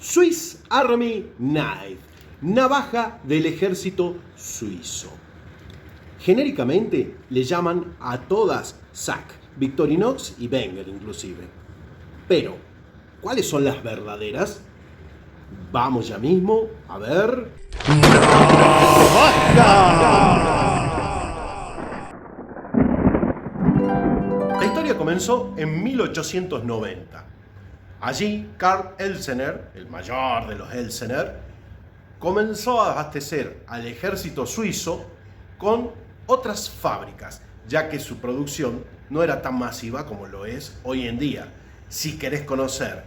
Swiss Army Knife, navaja del ejército suizo. Genéricamente le llaman a todas SAC, Victorinox y Wenger inclusive. Pero, ¿cuáles son las verdaderas? Vamos ya mismo a ver. La historia comenzó en 1890. Allí, Karl Elsener, el mayor de los Elsener, comenzó a abastecer al ejército suizo con otras fábricas, ya que su producción no era tan masiva como lo es hoy en día. Si querés conocer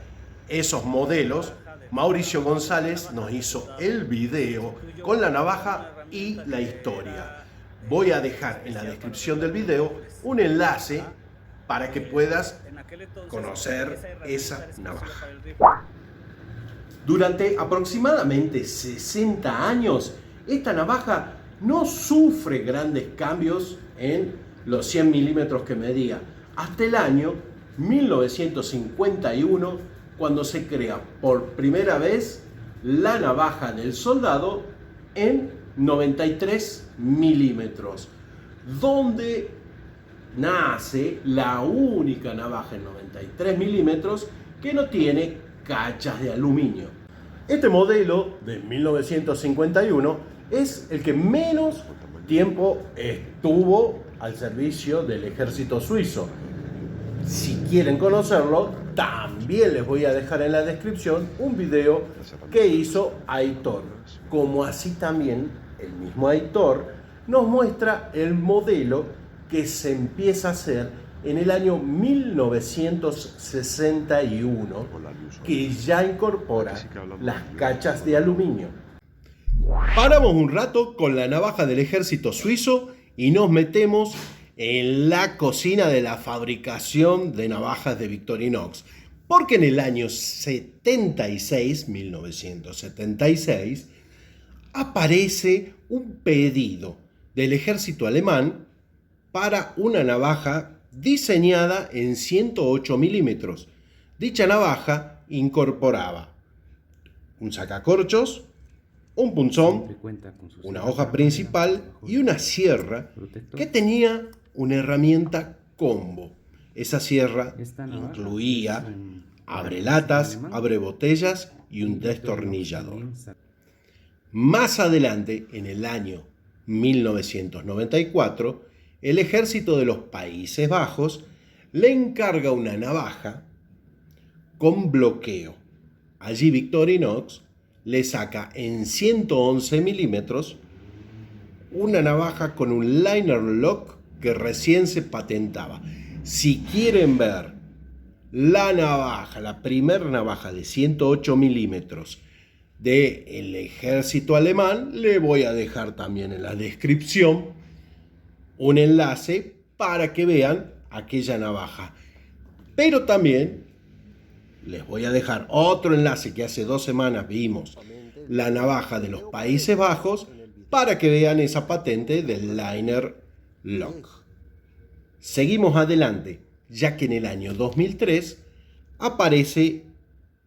esos modelos, Mauricio González nos hizo el video con la navaja y la historia. Voy a dejar en la descripción del video un enlace para que puedas conocer esa navaja. Durante aproximadamente 60 años, esta navaja no sufre grandes cambios en los 100 milímetros que medía, hasta el año 1951, cuando se crea por primera vez la navaja del soldado en 93 milímetros, donde nace la única navaja en 93 milímetros que no tiene cachas de aluminio. Este modelo de 1951 es el que menos tiempo estuvo al servicio del ejército suizo. Si quieren conocerlo, también les voy a dejar en la descripción un video que hizo Aitor. Como así también el mismo Aitor nos muestra el modelo que se empieza a hacer en el año 1961, que ya incorpora las cachas de aluminio. Paramos un rato con la navaja del ejército suizo y nos metemos en la cocina de la fabricación de navajas de Victorinox, porque en el año 1976, aparece un pedido del ejército alemán para una navaja diseñada en 108 milímetros. Dicha navaja incorporaba un sacacorchos, un punzón, una hoja principal y una sierra que tenía una herramienta combo. Esa sierra incluía abrelatas, abrebotellas y un destornillador. Más adelante, en el año 1994, el ejército de los Países Bajos le encarga una navaja con bloqueo. Allí Victorinox le saca en 111 milímetros una navaja con un liner lock que recién se patentaba. Si quieren ver la navaja, la primera navaja de 108 milímetros del ejército alemán, le voy a dejar también en la descripción un enlace para que vean aquella navaja. Pero también les voy a dejar otro enlace que hace 2 semanas vimos, la navaja de los Países Bajos, para que vean esa patente del liner lock. Seguimos adelante, ya que en el año 2003 aparece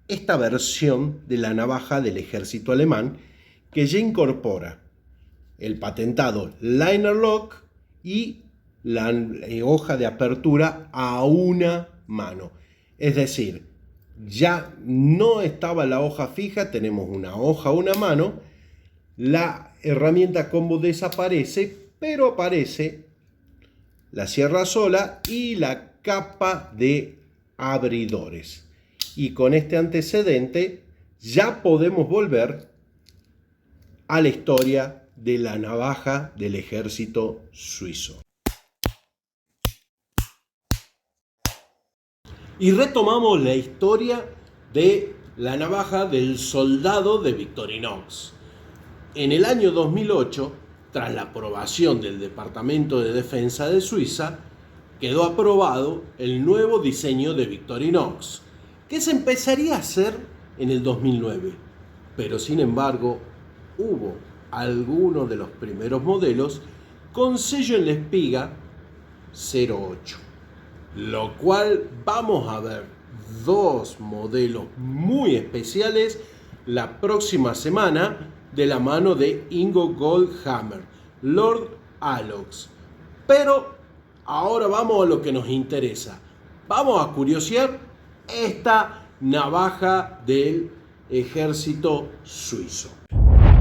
esta versión de la navaja del ejército alemán que ya incorpora el patentado liner lock y la hoja de apertura a una mano. Es decir, ya no estaba la hoja fija, tenemos una hoja a una mano, la herramienta combo desaparece, pero aparece la sierra sola y la capa de abridores. Y con este antecedente ya podemos volver a la historia de la navaja del ejército suizo. Y retomamos la historia de la navaja del soldado de Victorinox. En el año 2008, tras la aprobación del Departamento de Defensa de Suiza, quedó aprobado el nuevo diseño de Victorinox, que se empezaría a hacer en el 2009. Pero sin embargo, hubo algunos de los primeros modelos con sello en la espiga 08. Lo cual vamos a ver 2 modelos muy especiales la próxima semana de la mano de Ingo Goldhammer, Lord Allox. Pero ahora vamos a lo que nos interesa. Vamos a curiosear esta navaja del ejército suizo.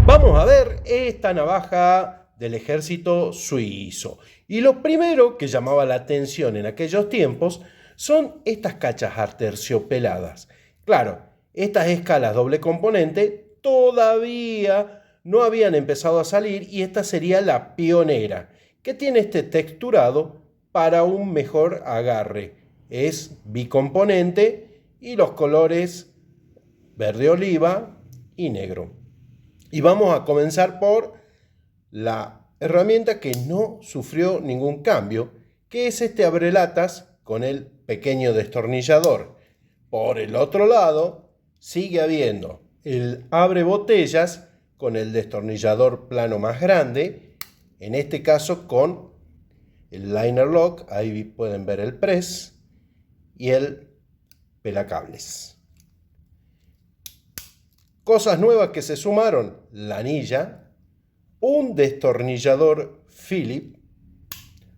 Vamos a ver esta navaja del ejército suizo. Y lo primero que llamaba la atención en aquellos tiempos son estas cachas aterciopeladas. Claro, estas escalas doble componente todavía no habían empezado a salir y esta sería la pionera, que tiene este texturado para un mejor agarre. Es bicomponente y los colores verde oliva y negro. Y vamos a comenzar por la herramienta que no sufrió ningún cambio, que es este abrelatas con el pequeño destornillador. Por el otro lado sigue habiendo el abre botellas con el destornillador plano más grande, en este caso con el liner lock, ahí pueden ver el press y el pelacables. Cosas nuevas que se sumaron: la anilla, un destornillador Phillips.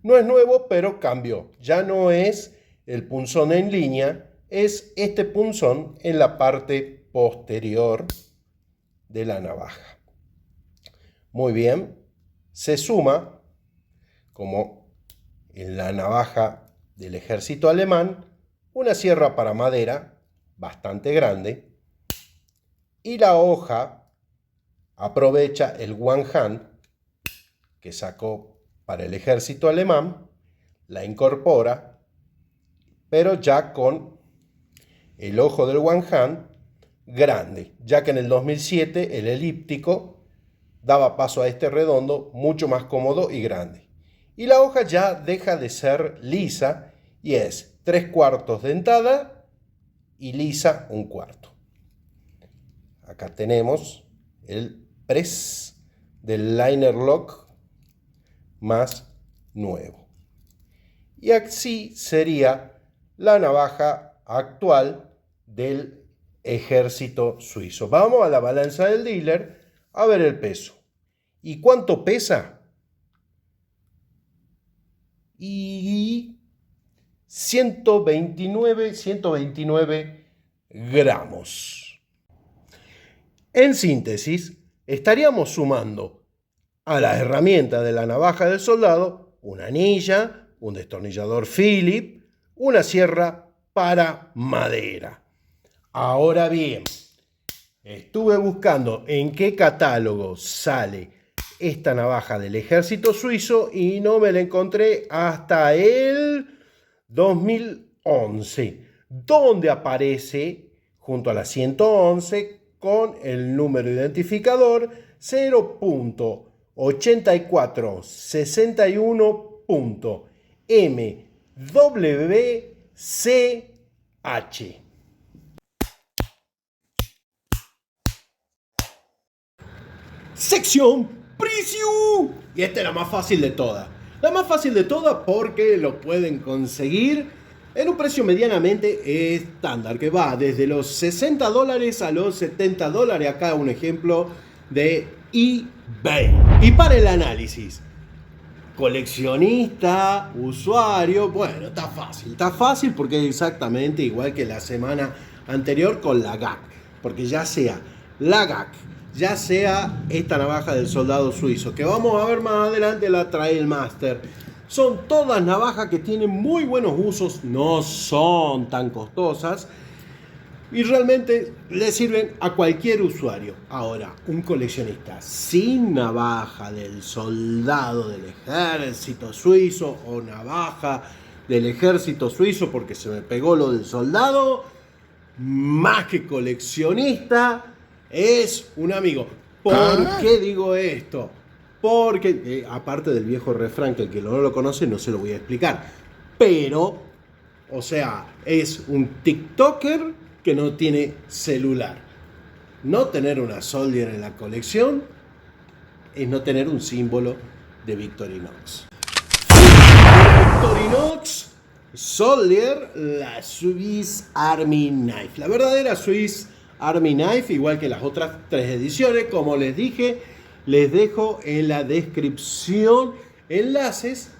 No es nuevo, pero cambió. Ya no es el punzón en línea, es este punzón en la parte posterior de la navaja. Muy bien, se suma, como en la navaja del ejército alemán, una sierra para madera bastante grande, y la hoja aprovecha el one hand que sacó para el ejército alemán, la incorpora, pero ya con el ojo del one hand grande, ya que en el 2007 el elíptico daba paso a este redondo mucho más cómodo y grande. Y la hoja ya deja de ser lisa y es 3/4 dentada y lisa 1/4. Acá tenemos el press del liner lock más nuevo. Y así sería la navaja actual del ejército suizo. Vamos a la balanza del dealer a ver el peso. ¿Y cuánto pesa? Y 129 gramos. En síntesis, estaríamos sumando a la herramienta de la navaja del soldado una anilla, un destornillador Phillips, una sierra para madera. Ahora bien, estuve buscando en qué catálogo sale esta navaja del ejército suizo y no me la encontré hasta el 2011, donde aparece junto a la 111 con el número identificador 0.8461.MWCH. Sección Precio. Y esta es la más fácil de todas. La más fácil de todas porque lo pueden conseguir en un precio medianamente estándar, que va desde los $60 a los $70. Acá un ejemplo de eBay. Y para el análisis, coleccionista, usuario, bueno, está fácil porque es exactamente igual que la semana anterior con la GAC. Porque ya sea la GAC, ya sea esta navaja del soldado suizo, que vamos a ver más adelante, la Trailmaster, son todas navajas que tienen muy buenos usos, no son tan costosas y realmente le sirven a cualquier usuario. Ahora, un coleccionista sin navaja del soldado del ejército suizo o navaja del ejército suizo porque se me pegó lo del soldado, más que coleccionista, es un amigo. ¿Por qué digo esto? Porque, aparte del viejo refrán, que el que no lo conoce no se lo voy a explicar. Pero, o sea, es un TikToker que no tiene celular. No tener una Soldier en la colección es no tener un símbolo de Victorinox. Victorinox Soldier, la Swiss Army Knife. La verdadera Swiss Army Knife, igual que las otras 3 ediciones. Como les dije, les dejo en la descripción enlaces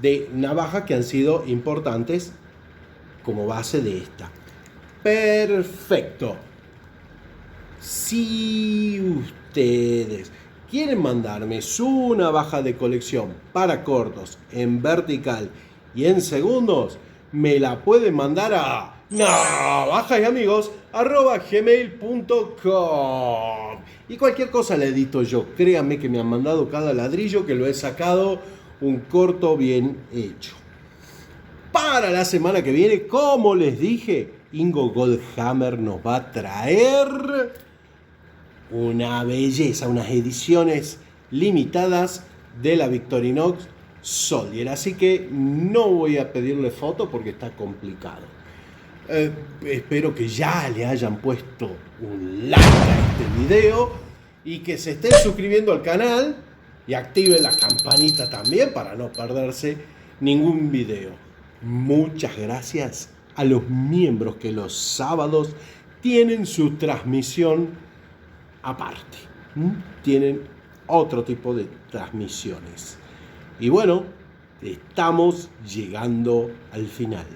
de navajas que han sido importantes como base de esta. Perfecto. Si ustedes quieren mandarme su navaja de colección para cortos en vertical y en segundos, me la pueden mandar a navajasamigos@gmail.com. Y cualquier cosa la edito yo. Créanme que me han mandado cada ladrillo, que lo he sacado un corto bien hecho. Para la semana que viene, como les dije, Ingo Goldhammer nos va a traer una belleza, unas ediciones limitadas de la Victorinox Soldier. Así que no voy a pedirle foto porque está complicado. Espero que ya le hayan puesto un like a este video y que se estén suscribiendo al canal y activen la campanita también para no perderse ningún video. Muchas gracias a los miembros que los sábados tienen su transmisión aparte. Tienen otro tipo de transmisiones. Y bueno, estamos llegando al final.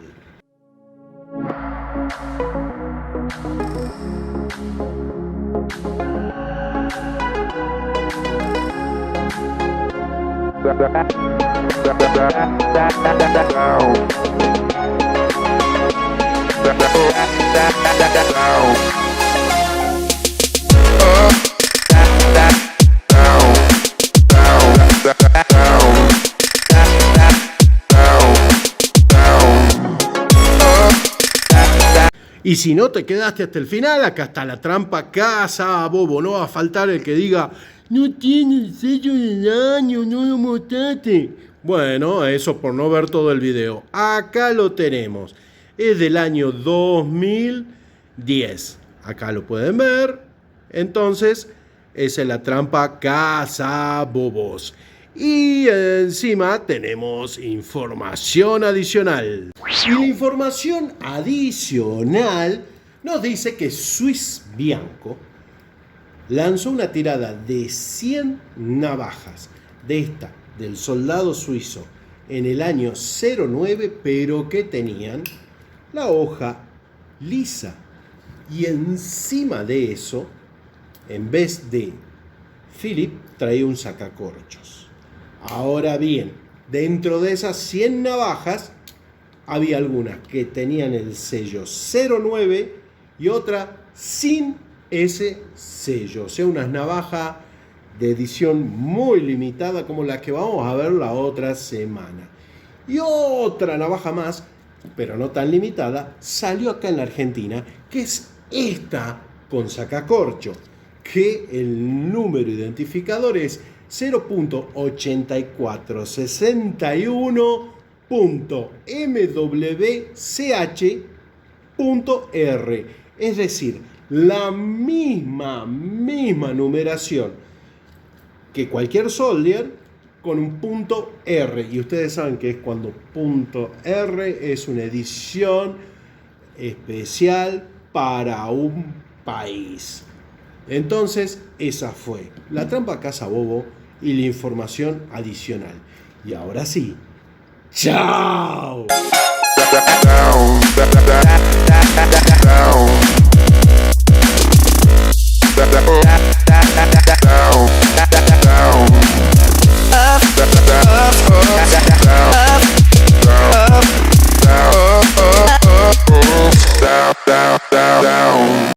Y si no te quedaste hasta el final, acá está la trampa Casa Bobo. No va a faltar el que diga, no tiene el sello del año, no lo mostraste. Bueno, eso por no ver todo el video. Acá lo tenemos. Es del año 2010. Acá lo pueden ver. Entonces, esa es la trampa Casa Bobos. Y encima tenemos información adicional. Y la información adicional nos dice que Swiss Bianco lanzó una tirada de 100 navajas de esta, del soldado suizo, en el año 09, pero que tenían la hoja lisa. Y encima de eso, en vez de Philip, traía un sacacorchos. Ahora bien, dentro de esas 100 navajas, había algunas que tenían el sello 09 y otra sin ese sello. O sea, unas navajas de edición muy limitada como la que vamos a ver la otra semana. Y otra navaja más, pero no tan limitada, salió acá en la Argentina, que es esta con sacacorcho, que el número identificador es 0.8461.mwch.r, es decir, la misma numeración que cualquier soldier con un punto R. Y ustedes saben que es cuando punto R es una edición especial para un país. Entonces, esa fue la trampa Casa Bobo y la información adicional. Y ahora sí, ¡chao! Down.